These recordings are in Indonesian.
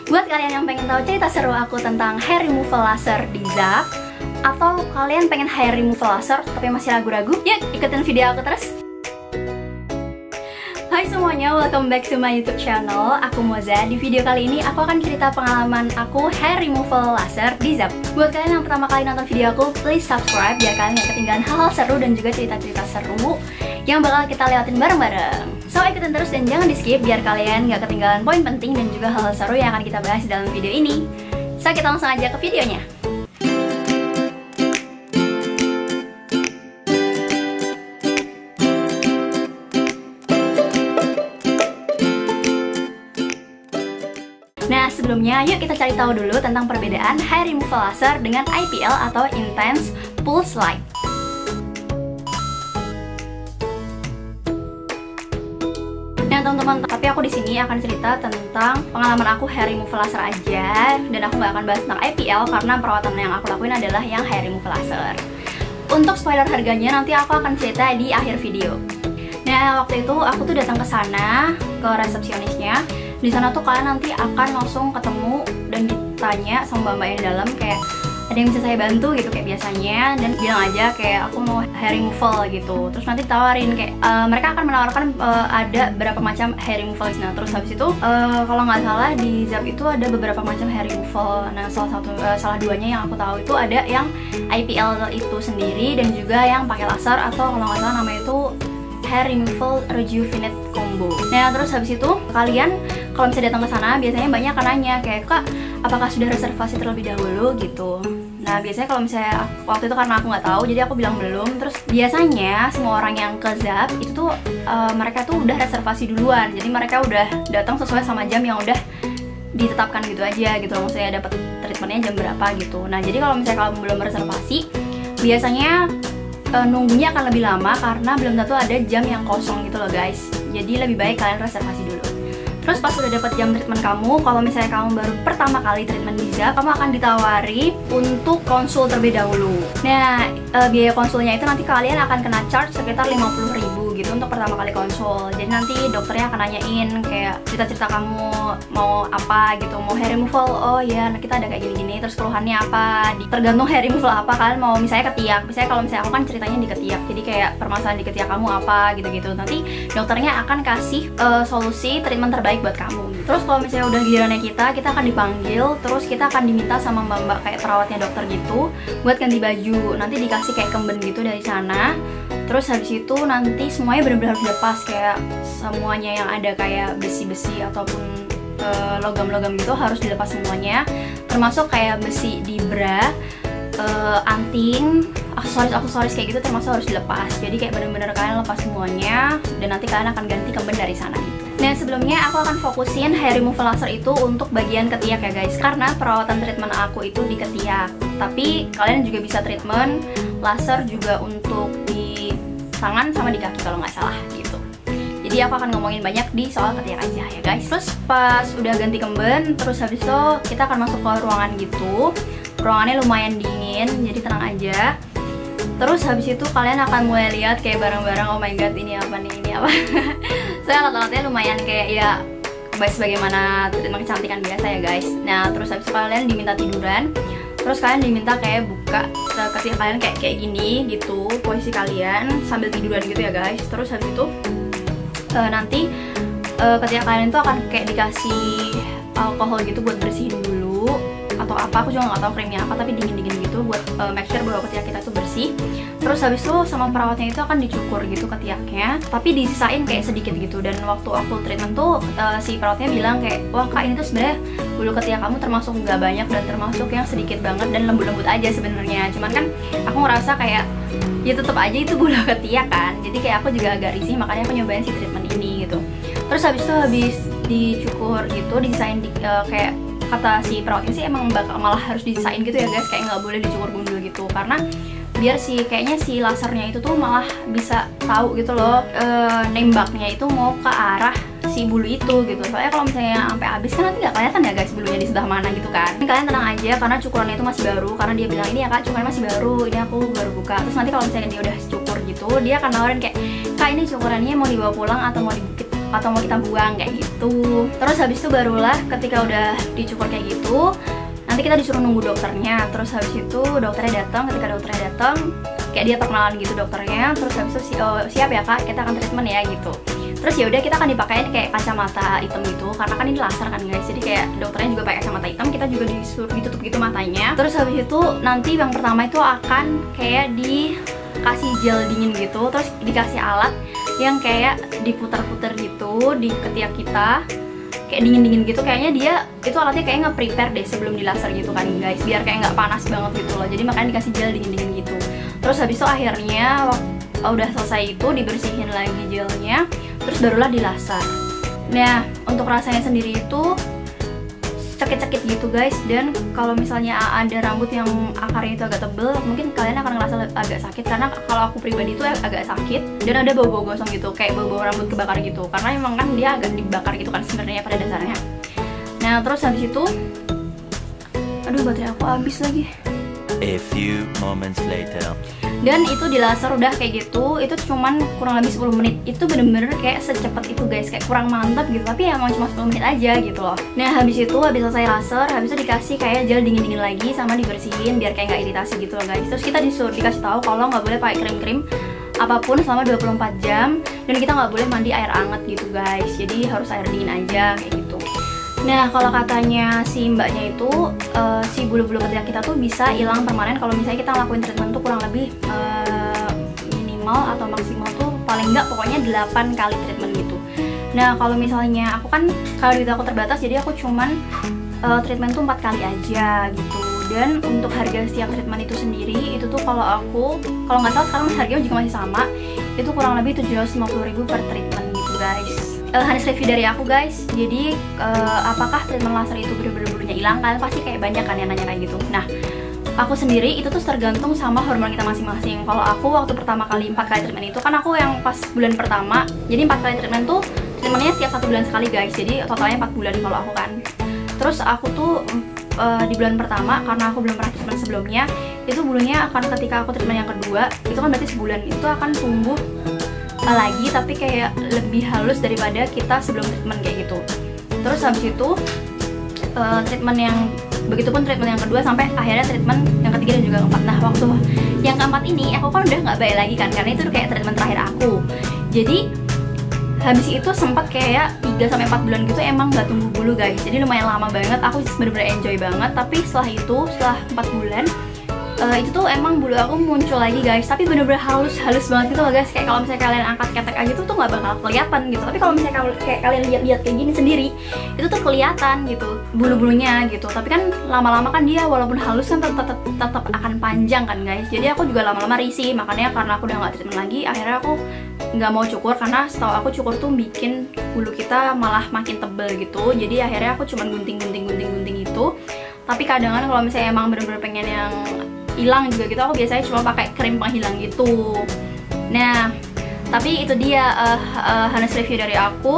Buat kalian yang pengen tahu cerita seru aku tentang hair removal laser di Zap, atau kalian pengen hair removal laser tapi masih ragu-ragu, yuk ikutin video aku terus. Hai semuanya, welcome back to my YouTube channel. Aku Moza. Di video kali ini aku akan cerita pengalaman aku hair removal laser di Zap. Buat kalian yang pertama kali nonton video aku, please subscribe biar kalian gak ketinggalan hal-hal seru dan juga cerita-cerita seru yang bakal kita lewatin bareng-bareng. So ikutin terus dan jangan di skip biar kalian gak ketinggalan poin penting dan juga hal-hal seru yang akan kita bahas dalam video ini. So kita langsung aja ke videonya. Nah sebelumnya yuk kita cari tahu dulu tentang perbedaan hair removal laser dengan IPL atau Intense Pulse Light. Nah teman-teman, tapi aku di sini akan cerita tentang pengalaman aku hair removal laser aja, dan aku nggak akan bahas tentang IPL karena perawatan yang aku lakuin adalah yang hair removal laser. Untuk spoiler harganya nanti aku akan cerita di akhir video. Nah waktu itu aku tuh datang ke sana, ke resepsionisnya. Di sana tuh kalian nanti akan langsung ketemu dan ditanya sama mbak-mbak yang di dalam kayak ada yang bisa saya bantu gitu kayak biasanya, dan bilang aja kayak aku mau hair removal gitu. Terus nanti tawarin kayak mereka akan menawarkan ada beberapa macam hair removal di sana. Terus habis itu kalau nggak salah di Zap itu ada beberapa macam hair removal. Nah salah duanya yang aku tahu itu ada yang IPL itu sendiri dan juga yang pakai laser, atau kalau nggak salah namanya itu hair removal rejuvenate combo. Nah terus habis itu kalian kalau misalnya datang ke sana biasanya banyak kan nanya kayak, kak apakah sudah reservasi terlebih dahulu gitu. Nah biasanya kalau misalnya waktu itu karena aku nggak tahu jadi aku bilang belum. Terus biasanya semua orang yang ke Zap itu tuh mereka tuh udah reservasi duluan, jadi mereka udah datang sesuai sama jam yang udah ditetapkan gitu aja gitu. Maksudnya dapat treatmentnya jam berapa gitu. Nah jadi kalau misalnya kamu belum reservasi biasanya nunggunya akan lebih lama karena belum tentu ada jam yang kosong gitu loh guys. Jadi lebih baik kalian reservasi dulu. Terus pas udah dapat jam treatment kamu, kalau misalnya kamu baru pertama kali treatment di Zap, kamu akan ditawari untuk konsul terlebih dahulu. Nah biaya konsulnya itu nanti kalian akan kena charge sekitar 50.000 gitu untuk pertama kali konsul. Jadi nanti dokternya akan nanyain kayak cerita-cerita kamu mau apa gitu, mau hair removal, oh ya kita ada kayak gini-gini, terus keluhannya apa, tergantung hair removal apa kalian mau. Misalnya ketiak, misalnya kalau misalnya aku kan ceritanya di ketiak, jadi kayak permasalahan di ketiak kamu apa gitu-gitu. Nanti dokternya akan kasih solusi treatment terbaik buat kamu. Terus kalau misalnya udah gilirannya kita akan dipanggil, terus kita akan diminta sama mbak-mbak kayak perawatnya dokter gitu buat ganti baju. Nanti dikasih kayak kemben gitu dari sana. Terus habis itu nanti semuanya benar-benar harus dilepas, kayak semuanya yang ada kayak besi-besi ataupun logam-logam gitu harus dilepas semuanya, termasuk kayak besi di bra, anting, aksesoris kayak gitu termasuk harus dilepas. Jadi kayak benar-benar kalian lepas semuanya dan nanti kalian akan ganti kemben dari sana gitu. Nah sebelumnya aku akan fokusin hair removal laser itu untuk bagian ketiak ya guys, karena perawatan treatment aku itu di ketiak. Tapi kalian juga bisa treatment laser juga untuk di tangan sama di kaki kalau nggak salah gitu. Jadi aku akan ngomongin banyak di soal ketiak aja ya guys. Terus pas udah ganti kemben, terus habis itu kita akan masuk ke ruangan gitu. Ruangannya lumayan dingin, jadi tenang aja. Terus habis itu kalian akan mulai lihat kayak barang-barang, oh my god ini apa nih, ini apa. Soalnya alat-alatnya lumayan kayak ya sebagaimana treatment kecantikan biasa ya guys. Nah terus habis itu kalian diminta tiduran. Terus kalian diminta kayak buka ketiak kalian kayak gini gitu, posisi kalian sambil tiduran gitu ya guys. Terus habis itu nanti ketiak kalian itu akan kayak dikasih alkohol gitu buat bersihin dulu atau apa, aku juga nggak tahu krimnya apa, tapi dingin-dingin gitu buat make sure bahwa ketiak kita tuh bersih. Terus habis itu sama perawatnya itu akan dicukur gitu ketiaknya, tapi disisain kayak sedikit gitu. Dan waktu aku treatment tuh si perawatnya bilang kayak, wah kak ini tuh sebenarnya bulu ketiak kamu termasuk nggak banyak dan termasuk yang sedikit banget dan lembut-lembut aja sebenarnya. Cuman kan aku ngerasa kayak ya tetap aja itu bulu ketiak kan, jadi kayak aku juga agak risih, makanya aku nyobain si treatment ini gitu. Terus habis itu habis dicukur gitu disisain kayak kata si perawatnya sih emang malah harus disisain gitu ya guys, kayak nggak boleh dicukur gundul gitu, karena biar kayaknya si lasernya itu tuh malah bisa tahu gitu loh nembaknya itu mau ke arah si bulu itu gitu. Soalnya kalau misalnya sampai habis kan nanti nggak kelihatan ya guys bulunya di sebelah mana gitu kan. Kalian tenang aja karena cukurannya itu masih baru, karena dia bilang ini ya kak cukurannya masih baru, ini aku baru buka. Terus nanti kalau misalnya dia udah cukur gitu dia akan nawarin kayak, kak ini cukurannya mau dibawa pulang atau mau dibukit atau mau kita buang kayak gitu. Terus habis itu barulah ketika udah dicukur kayak gitu, nanti kita disuruh nunggu dokternya. Terus habis itu dokternya datang. Ketika dokternya datang, kayak dia perkenalan gitu dokternya. Terus habis itu siap ya kak, kita akan treatment ya gitu. Terus ya udah, kita akan dipakein kayak kacamata hitam gitu, karena kan ini laser kan guys. Jadi kayak dokternya juga pakai kacamata hitam, kita juga disuruh ditutup gitu matanya. Terus habis itu nanti yang pertama itu akan kayak dikasih gel dingin gitu, terus dikasih alat yang kayak diputar-putar gitu di ketiak kita, kayak dingin-dingin gitu. Kayaknya dia itu alatnya kayak nge-prepare deh sebelum di laser gitu kan guys, biar kayak nggak panas banget gitu loh. Jadi makanya dikasih gel dingin-dingin gitu. Terus habis itu akhirnya udah selesai itu dibersihin lagi gelnya, terus barulah di laser. Nah untuk rasanya sendiri itu cekit-cekit gitu guys, dan kalau misalnya ada rambut yang akarnya itu agak tebel, mungkin kalian akan ngerasa agak sakit, karena kalau aku pribadi itu agak sakit dan ada bau-bau gosong gitu, kayak bau-bau rambut kebakar gitu, karena emang kan dia agak dibakar gitu kan sebenarnya pada dasarnya. Nah terus habis itu, aduh baterai aku habis lagi. A few moments later. Dan itu di laser udah kayak gitu, itu cuman kurang lebih 10 menit. Itu bener-bener kayak secepat itu guys, kayak kurang mantap gitu, tapi ya emang cuma 10 menit aja gitu loh. Nah habis itu, habis selesai laser, habis itu dikasih kayak gel dingin-dingin lagi sama dibersihin biar kayak nggak iritasi gitu loh guys. Terus kita dikasih tahu kalau nggak boleh pakai krim-krim apapun selama 24 jam, dan kita nggak boleh mandi air hangat gitu guys, jadi harus air dingin aja kayak gitu. Nah kalau katanya si mbaknya itu si bulu-bulu ketiak kita tuh bisa hilang permanen kalau misalnya kita ngelakuin treatment tuh kurang lebih minimal atau maksimal tuh paling enggak pokoknya 8 kali treatment gitu. Nah kalau misalnya aku kan kalau duit aku terbatas, jadi aku cuman treatment tuh 4 kali aja gitu. Dan untuk harga setiap treatment itu sendiri itu tuh kalau nggak salah sekarang harganya juga masih sama, itu kurang lebih 750.000 per treatment gitu guys. Honest review dari aku guys, jadi apakah treatment laser itu bener-bener hilang? Kalian pasti kayak banyak kan yang nanya kayak gitu. Nah aku sendiri itu tuh tergantung sama hormon kita masing-masing. Kalau aku waktu pertama kali 4 kali treatment itu kan aku yang pas bulan pertama, jadi 4 kali treatment tuh treatmentnya setiap 1 bulan sekali guys, jadi totalnya 4 bulan kalau aku kan. Terus aku tuh di bulan pertama, karena aku belum pernah treatment sebelumnya, itu bulunya akan ketika aku treatment yang kedua, itu kan berarti sebulan, itu akan tumbuh lagi tapi kayak lebih halus daripada kita sebelum treatment kayak gitu. Terus habis itu treatment yang begitupun treatment yang kedua sampai akhirnya treatment yang ketiga dan juga keempat. Nah waktu yang keempat ini aku kan udah nggak baik lagi kan, karena itu kayak treatment terakhir aku. Jadi habis itu sempat kayak 3-4 bulan gitu emang nggak tumbuh bulu guys, jadi lumayan lama banget. Aku bener-bener enjoy banget, tapi setelah 4 bulan itu tuh emang bulu aku muncul lagi guys, tapi bener-bener halus banget gitu loh guys. Kayak kalau misalnya kalian angkat ketek aja tuh nggak bakal kelihatan gitu, tapi kalau misalnya kayak kalian lihat kayak gini sendiri, itu tuh kelihatan gitu bulu-bulunya gitu. Tapi kan lama-lama kan dia walaupun halus kan tetap akan panjang kan guys. Jadi aku juga lama-lama risih, makanya karena aku udah nggak treatment lagi, akhirnya aku nggak mau cukur, karena setahu aku cukur tuh bikin bulu kita malah makin tebel gitu. Jadi akhirnya aku cuma gunting itu. Tapi kadang-kadang kalau misalnya emang bener-bener pengen yang hilang juga gitu, aku biasanya cuma pakai krim penghilang gitu. Nah tapi itu dia honest review dari aku.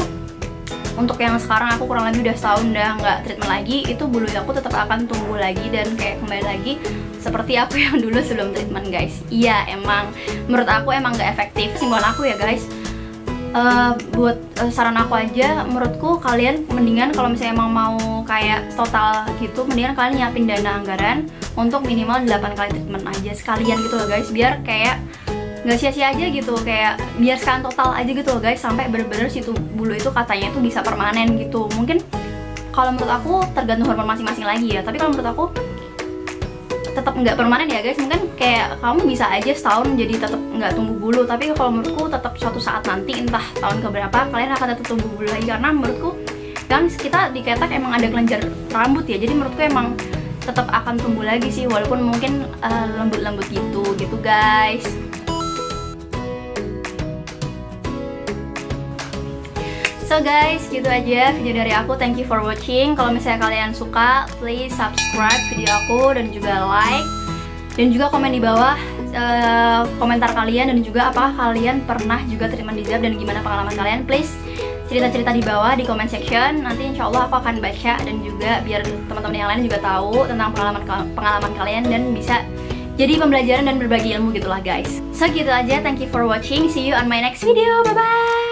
Untuk yang sekarang aku kurang lebih udah setahun udah nggak treatment lagi, itu bulu aku tetap akan tumbuh lagi dan kayak kembali lagi seperti aku yang dulu sebelum treatment guys. Iya emang menurut aku emang nggak efektif. Simbolan aku ya guys, buat saran aku aja, menurutku kalian mendingan kalau misalnya emang mau kayak total gitu, mendingan kalian nyiapin dana anggaran untuk minimal 8 kali treatment aja sekalian gitu loh guys, biar kayak nggak sia-sia aja gitu, kayak biar sekalian total aja gitu loh guys, sampai bener-bener situ bulu itu katanya itu bisa permanen gitu. Mungkin kalau menurut aku tergantung hormon masing-masing lagi ya, tapi kalau menurut aku tetap nggak permanen ya guys. Mungkin kayak kamu bisa aja setahun jadi tetap nggak tumbuh bulu, tapi kalau menurutku tetap suatu saat nanti entah tahun keberapa kalian akan tetap tumbuh bulu lagi, karena menurutku kan kita di ketek emang ada kelenjar rambut ya, jadi menurutku emang tetap akan tumbuh lagi sih, walaupun mungkin lembut-lembut gitu guys. So guys, gitu aja video dari aku. Thank you for watching. Kalau misalnya kalian suka, please subscribe video aku dan juga like, dan juga komen di bawah komentar kalian, dan juga apakah kalian pernah juga treatment di ZAP dan gimana pengalaman kalian. Please cerita-cerita di bawah di comment section. Nanti insya Allah aku akan baca, dan juga biar teman-teman yang lain juga tahu tentang pengalaman kalian dan bisa jadi pembelajaran dan berbagi ilmu gitulah guys. So gitu aja. Thank you for watching. See you on my next video. Bye bye.